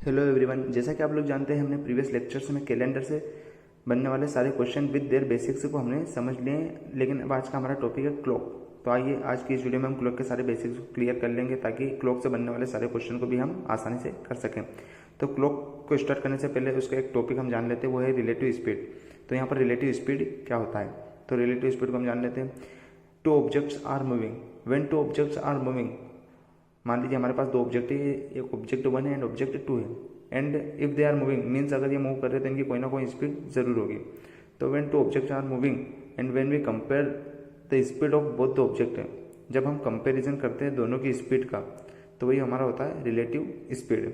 Hello everyone, जैसा कि आप लोग जानते हैं हमने प्रीवियस लेक्चर्स में कैलेंडर से बनने वाले सारे क्वेश्चन विद देयर बेसिक्स को हमने समझ लिए हैं। लेकिन अब आज का हमारा टॉपिक है क्लॉक। तो आइए आज की इस वीडियो में हम क्लॉक के सारे बेसिक्स को क्लियर कर लेंगे ताकि क्लॉक से बनने वाले सारे क्वेश्चन को भी हम आसानी से कर सकें। तो क्लॉक को स्टार्ट करने से पहले उसका एक टॉपिक हम जान लेते हैं, वो है रिलेटिव स्पीड। तो यहाँ पर रिलेटिव स्पीड क्या होता है, तो रिलेटिव स्पीड को हम जान लेते हैं। Two objects are moving, when two objects are moving, मान लीजिए हमारे पास दो ऑब्जेक्ट है, एक ऑब्जेक्ट 1 है एंड ऑब्जेक्ट 2 है। And if they are moving means अगर ये मूव कर रहे हैं तो इनकी कोई ना कोई स्पीड जरूर होगी। तो when two objects are moving and when we compare the speed of both the object, जब हम कंपेरिजन करते हैं दोनों की स्पीड का तो वही हमारा होता है रिलेटिव स्पीड।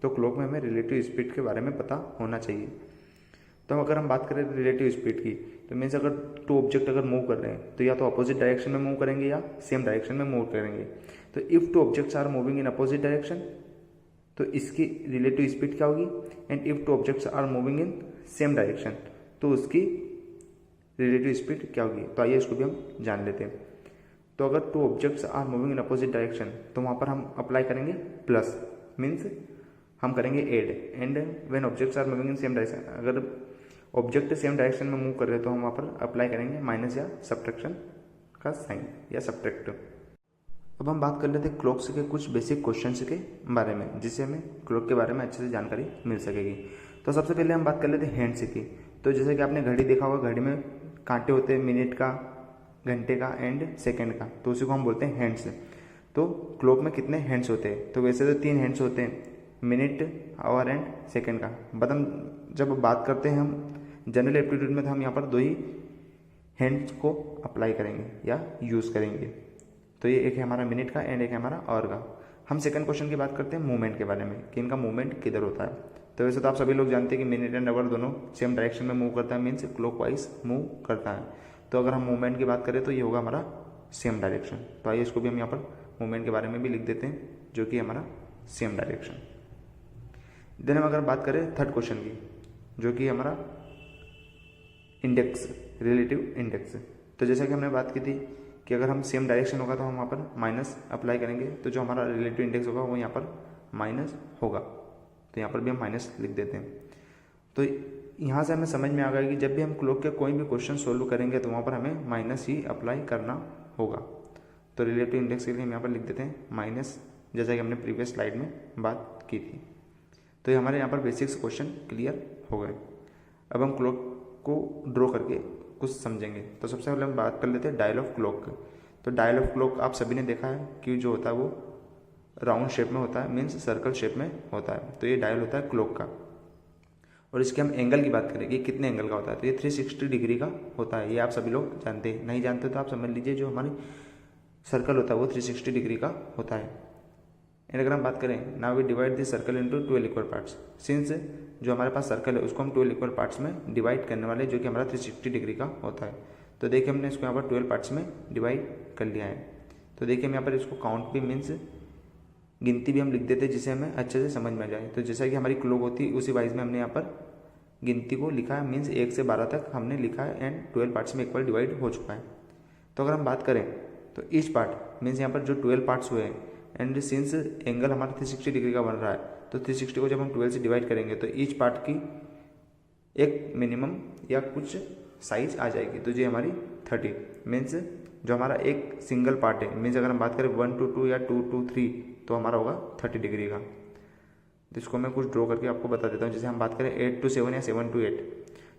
तो क्लॉक में हमें रिलेटिव स्पीड के बारे में पता होना चाहिए। तो अगर हम बात करें रिलेटिव स्पीड की, तो मीन्स अगर टू ऑब्जेक्ट अगर मूव कर रहे हैं तो या तो अपोजिट डायरेक्शन में मूव करेंगे या सेम डायरेक्शन में मूव करेंगे। तो if two objects are moving in opposite direction तो इसकी रिलेटिव स्पीड क्या होगी, and if two objects are moving in same direction तो उसकी रिलेटिव स्पीड क्या होगी। तो आइए इसको भी हम जान लेते हैं। तो अगर two objects are moving in opposite direction तो वहाँ पर हम अप्लाई करेंगे प्लस, मीन्स हम करेंगे add. And when objects are moving in same direction, अगर ऑब्जेक्ट सेम डायरेक्शन में मूव कर रहे हैं तो हम वहाँ पर अप्लाई करेंगे माइनस या सब्ट्रैक्शन का साइन या सब्ट्रैक्ट। अब हम बात कर लेते हैं क्लॉक्स के कुछ बेसिक क्वेश्चंस के बारे में, जिससे हमें क्लॉक के बारे में अच्छे से जानकारी मिल सकेगी। तो सबसे पहले हम बात कर लेते हैं हैंड्स की। तो जैसे कि आपने घड़ी देखा होगा, घड़ी में कांटे होते हैं मिनट का, घंटे का एंड सेकेंड का, तो उसी को हम बोलते हैं हैंड्स। तो क्लॉक में कितने हैंड्स होते हैं, तो वैसे तो 3 हैंड्स होते हैं, मिनट, आवर एंड सेकेंड का। बट हम जब बात करते हैं हम जनरल एप्टीट्यूड में, तो हम यहाँ पर 2 ही हैंड्स को अप्लाई करेंगे या यूज़ करेंगे। तो ये एक है हमारा मिनट का एंड एक है हमारा आवर का। हम सेकंड क्वेश्चन की बात करते हैं मूवमेंट के बारे में कि इनका मूवमेंट किधर होता है। तो वैसे तो आप सभी लोग जानते हैं कि मिनट एंड आवर दोनों सेम डायरेक्शन में मूव करता है, मीन्स क्लॉकवाइज मूव करता है। तो अगर हम मूवमेंट की बात करें तो ये होगा हमारा सेम डायरेक्शन। तो आइए इसको भी हम यहाँ पर मूवमेंट के बारे में भी लिख देते हैं, जो कि हमारा सेम डायरेक्शन। देन हम अगर बात करें थर्ड क्वेश्चन की, जो कि हमारा इंडेक्स, रिलेटिव इंडेक्स। तो जैसा कि हमने बात की थी कि अगर हम सेम डायरेक्शन होगा तो हम वहाँ पर माइनस अप्लाई करेंगे, तो जो हमारा रिलेटिव इंडेक्स होगा वो यहाँ पर माइनस होगा। तो यहाँ पर भी हम माइनस लिख देते हैं। तो यहाँ से हमें समझ में आ गया कि जब भी हम क्लॉक के कोई भी क्वेश्चन सोल्व करेंगे तो वहाँ पर हमें माइनस ही अप्लाई करना होगा। तो रिलेटिव इंडेक्स के लिए हम यहाँ पर लिख देते हैं माइनस, जैसा कि हमने प्रीवियस स्लाइड में बात की थी। तो ये हमारे यहाँ पर बेसिक्स क्वेश्चन क्लियर हो गए। अब हम क्लॉक को ड्रॉ करके कुछ समझेंगे। तो सबसे पहले हम बात कर लेते हैं डायल ऑफ क्लॉक। तो डायल ऑफ क्लॉक आप सभी ने देखा है कि जो होता है वो राउंड शेप में होता है, मीन्स सर्कल शेप में होता है। तो ये डायल होता है क्लॉक का। और इसके हम एंगल की बात करें कि कितने एंगल का होता है, तो ये 360 डिग्री का होता है। ये आप सभी लोग जानते हैं, नहीं जानते तो आप समझ लीजिए जो हमारी सर्कल होता है वो 360 डिग्री का होता है। एंड अगर हम बात करें, now we divide this circle into 12 equal parts. Since जो हमारे पास सर्कल है उसको हम 12 इक्वल पार्ट्स में डिवाइड करने वाले, जो कि हमारा 360 डिग्री का होता है। तो देखिए हमने इसको यहाँ पर 12 पार्ट्स में डिवाइड कर लिया है। तो देखिए हम यहाँ पर इसको काउंट भी मीन्स गिनती भी हम लिख देते हैं, जिसे हमें अच्छे से समझ में आ जाए। तो जैसा कि हमारी क्लॉक होती है उसी वाइज में हमने यहाँ पर गिनती को लिखा है, मीन्स 1 से 12 तक हमने लिखा है एंड 12 पार्ट्स में इक्वल डिवाइड हो चुका है। तो अगर हम बात करें तो ईच पार्ट मीन्स यहाँ पर जो 12 पार्ट्स हुए हैं, एंड सिंस एंगल हमारा 360 डिग्री का बन रहा है, तो 360 को जब हम 12 से डिवाइड करेंगे तो ईच पार्ट की एक मिनिमम या कुछ साइज आ जाएगी। तो ये हमारी 30 मीन्स जो हमारा एक सिंगल पार्ट है, मीन्स अगर हम बात करें 1 to 2 या 2 to 3 तो हमारा होगा 30 डिग्री का। तो इसको मैं कुछ ड्रॉ करके आपको बता देता हूँ। जैसे हम बात करें 8 to 7 या 7 to 8,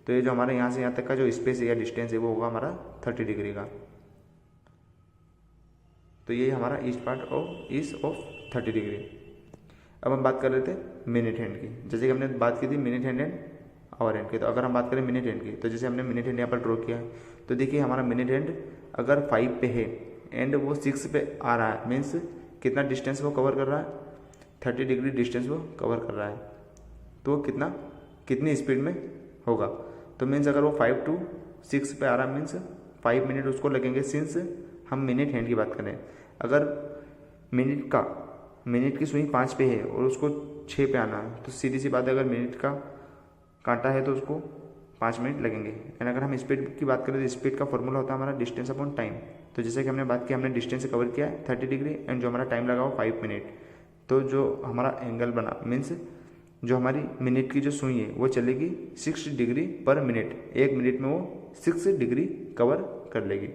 तो ये जो हमारे यहाँ से यहाँ तक का जो स्पेस है या डिस्टेंस है वो होगा हमारा 30 डिग्री का। तो ये हमारा ईच पार्ट ऑफ 30 डिग्री। अब हम बात कर रहे थे मिनट हैंड की, जैसे कि हमने बात की थी minute hand and hour hand की। तो अगर हम बात करें मिनट हैंड की, तो जैसे हमने मिनट हैंड यहाँ पर ड्रॉ किया है, तो देखिए हमारा मिनट हैंड अगर 5 पे है एंड वो 6 पे आ रहा है, मीन्स कितना डिस्टेंस वो कवर कर रहा है, 30 डिग्री डिस्टेंस वो कवर कर रहा है। तो कितनी स्पीड में होगा, तो मीन्स अगर वो 5 to 6 पे आ रहा है, मीन्स 5 मिनट उसको लगेंगे। सिंस हम मिनट हैंड की बात करें, अगर मिनट की सुई 5 पे है और उसको 6 पे आना है, तो सीधी सी बात है अगर मिनट का कांटा है तो उसको 5 मिनट लगेंगे। एंड अगर हम स्पीड की बात करें तो स्पीड का फॉर्मूला होता है हमारा डिस्टेंस अपॉन टाइम। तो जैसे कि हमने बात की, हमने डिस्टेंस से कवर किया है 30 डिग्री एंड जो हमारा टाइम लगा वो 5 मिनट। तो जो हमारा एंगल बना मीन्स जो हमारी मिनट की जो सुई है वो चलेगी 6 डिग्री पर मिनट, 1 मिनट में वो 6 डिग्री कवर कर लेगी।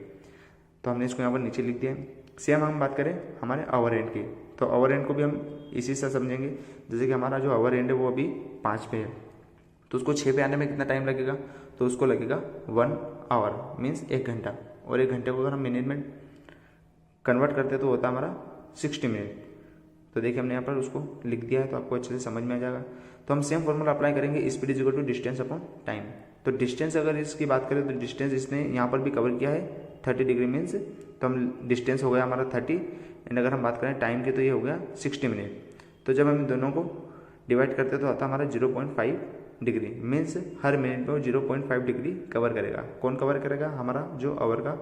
तो हमने इसको यहाँ पर नीचे लिख दिया है। सेम हम बात करें हमारे आवर एंड की, तो आवर एंड को भी हम इसी से समझेंगे। जैसे कि हमारा जो आवर एंड है वो अभी 5 पे है, तो उसको 6 पे आने में कितना टाइम लगेगा, तो उसको लगेगा 1 आवर मीन्स 1 घंटा, और 1 घंटे को अगर हम मिनट में कन्वर्ट करते तो होता है हमारा 60 मिनट। तो देखिए हमने यहाँ पर उसको लिख दिया है, तो आपको अच्छे से समझ में आ जाएगा। तो हम सेम फॉर्मूला अप्लाई करेंगे, speed is equal to distance upon time. तो डिस्टेंस अगर इसकी बात करें तो डिस्टेंस इसने यहाँ पर भी कवर किया है 30 डिग्री मीन्स, तो हम डिस्टेंस हो गया हमारा 30, एंड अगर हम बात करें टाइम की तो ये हो गया 60 मिनट। तो जब हम दोनों को डिवाइड करते तो आता हमारा 0.5 डिग्री मीन्स हर मिनट में वो 0.5 डिग्री कवर करेगा। कौन कवर करेगा, हमारा जो आवर का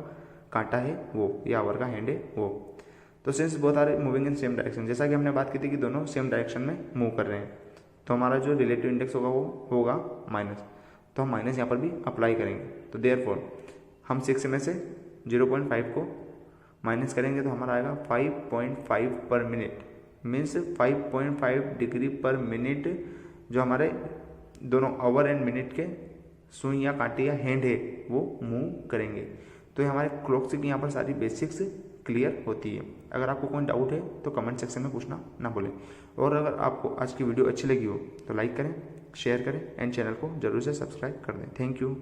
कांटा है वो, या आवर का हैंड है वो। तो since both are moving in same direction, जैसा कि हमने बात की थी कि दोनों सेम डायरेक्शन में मूव कर रहे हैं, तो हमारा जो रिलेटिव इंडेक्स होगा वो होगा माइनस। तो हम माइनस यहाँ पर भी अप्लाई करेंगे। तो देयरफॉर हम 6 में से 0.5 को माइनस करेंगे तो हमारा आएगा 5.5 पर मिनट मीन्स 5.5 डिग्री पर मिनट जो हमारे दोनों आवर एंड मिनट के सुई या कांटे या हैंड है वो मूव करेंगे। तो ये हमारे क्लॉक की यहाँ पर सारी बेसिक्स क्लियर होती है। अगर आपको कोई डाउट है तो कमेंट सेक्शन में पूछना ना भूलें, और अगर आपको आज की वीडियो अच्छी लगी हो तो लाइक करें, शेयर करें एंड चैनल को जरूर से सब्सक्राइब कर दें। Thank you.